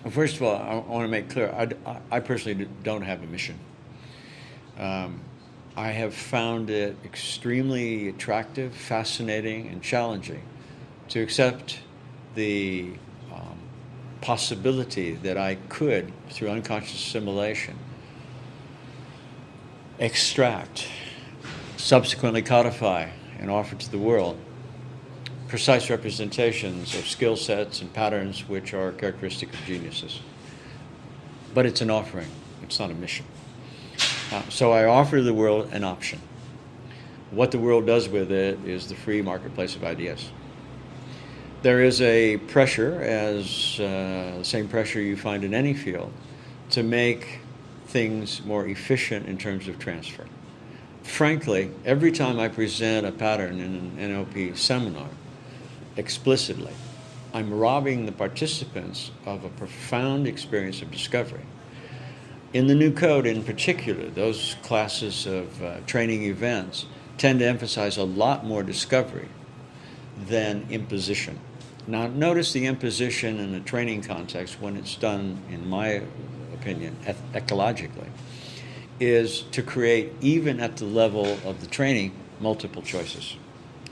Well, first of all, I want to make clear, I personally don't have a mission. I have found it extremely attractive, fascinating, and challenging to accept the possibility that I could, through unconscious assimilation, extract, subsequently codify, and offer to the world precise representations of skill sets and patterns which are characteristic of geniuses. But it's an offering, it's not a mission. So I offer the world an option. What the world does with it is the free marketplace of ideas. There is a pressure, as the same pressure you find in any field, to make things more efficient in terms of transfer. Frankly, every time I present a pattern in an NLP seminar explicitly, I'm robbing the participants of a profound experience of discovery. In the new code in particular, those classes of training events tend to emphasize a lot more discovery than imposition. Now, notice the imposition in a training context, when it's done, in my opinion, ecologically, is to create, even at the level of the training, multiple choices.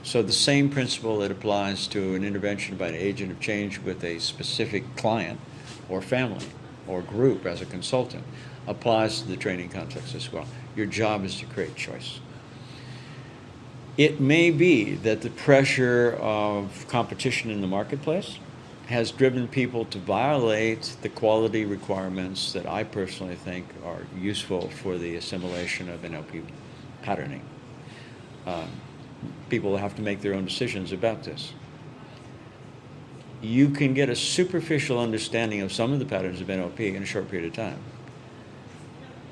So the same principle that applies to an intervention by an agent of change with a specific client or family or group as a consultant applies to the training context as well. Your job is to create choice. It may be that the pressure of competition in the marketplace has driven people to violate the quality requirements that I personally think are useful for the assimilation of NLP patterning. People have to make their own decisions about this. You can get a superficial understanding of some of the patterns of NLP in a short period of time.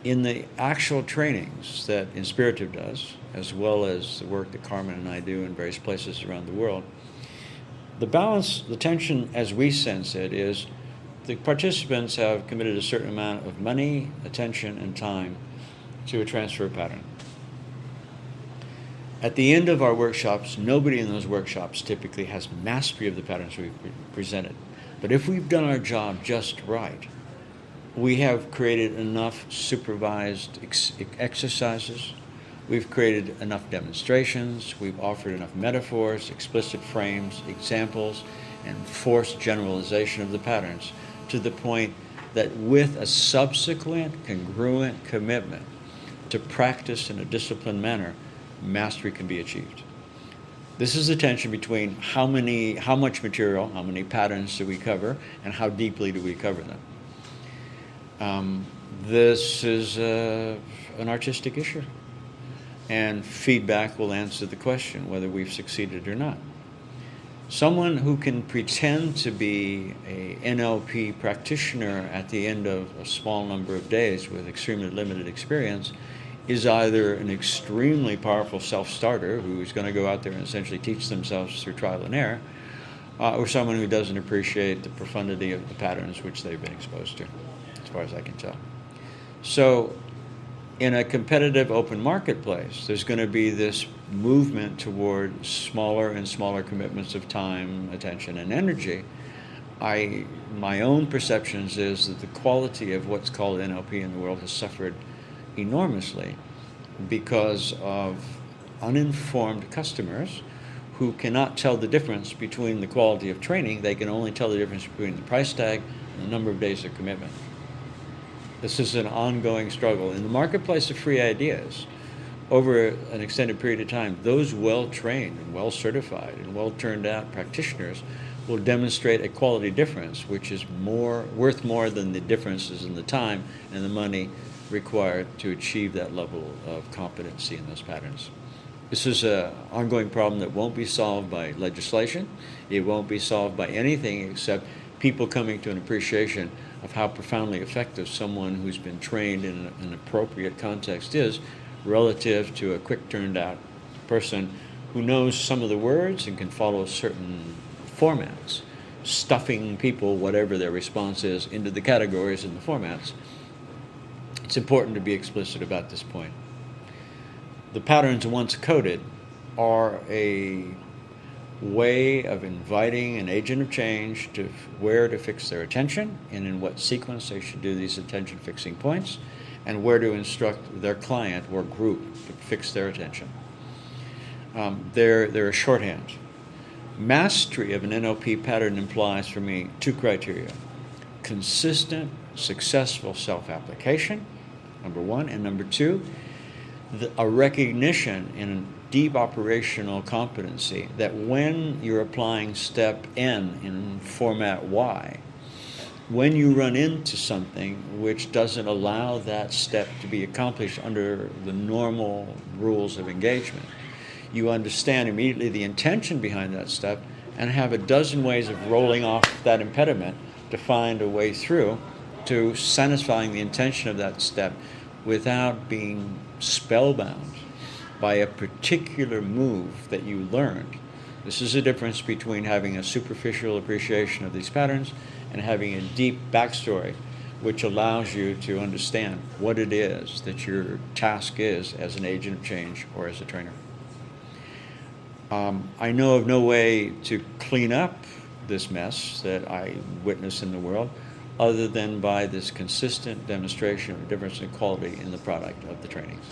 In the actual trainings that Inspirative does, as well as the work that Carmen and I do in various places around the world, the balance, the tension as we sense it, is the participants have committed a certain amount of money, attention, and time to a transfer pattern. At the end of our workshops, nobody in those workshops typically has mastery of the patterns we've presented. But if we've done our job just right, we have created enough supervised exercises, we've created enough demonstrations, we've offered enough metaphors, explicit frames, examples, and forced generalization of the patterns to the point that with a subsequent congruent commitment to practice in a disciplined manner, mastery can be achieved. This is the tension between how much material, how many patterns do we cover, and how deeply do we cover them. This is an artistic issue, and feedback will answer the question whether we've succeeded or not. Someone who can pretend to be a NLP practitioner at the end of a small number of days with extremely limited experience is either an extremely powerful self-starter who's going to go out there and essentially teach themselves through trial and error, or someone who doesn't appreciate the profundity of the patterns which they've been exposed to, as far as I can tell. So in a competitive open marketplace, there's going to be this movement toward smaller and smaller commitments of time, attention, and energy. My own perceptions is that the quality of what's called NLP in the world has suffered enormously because of uninformed customers who cannot tell the difference between the quality of training. They can only tell the difference between the price tag and the number of days of commitment. This is an ongoing struggle. In the marketplace of free ideas, over an extended period of time, those well-trained and well-certified and well-turned-out practitioners will demonstrate a quality difference, which is worth more than the differences in the time and the money required to achieve that level of competency in those patterns. This is an ongoing problem that won't be solved by legislation. It won't be solved by anything except people coming to an appreciation of how profoundly effective someone who's been trained in an appropriate context is relative to a quick turned out person who knows some of the words and can follow certain formats, stuffing people, whatever their response is, into the categories and the formats. It's important to be explicit about this point. The patterns once coded are a way of inviting an agent of change to where to fix their attention and in what sequence they should do these attention fixing points, and where to instruct their client or group to fix their attention. They're a shorthand. Mastery of an NLP pattern implies for me two criteria: consistent, successful self-application, number one, and number two, a recognition in deep operational competency that when you're applying step N in format Y, when you run into something which doesn't allow that step to be accomplished under the normal rules of engagement, you understand immediately the intention behind that step and have a dozen ways of rolling off that impediment to find a way through to satisfying the intention of that step without being spellbound by a particular move that you learned. This is the difference between having a superficial appreciation of these patterns and having a deep backstory which allows you to understand what it is that your task is as an agent of change or as a trainer. I know of no way to clean up this mess that I witness in the world other than by this consistent demonstration of a difference in quality in the product of the trainings.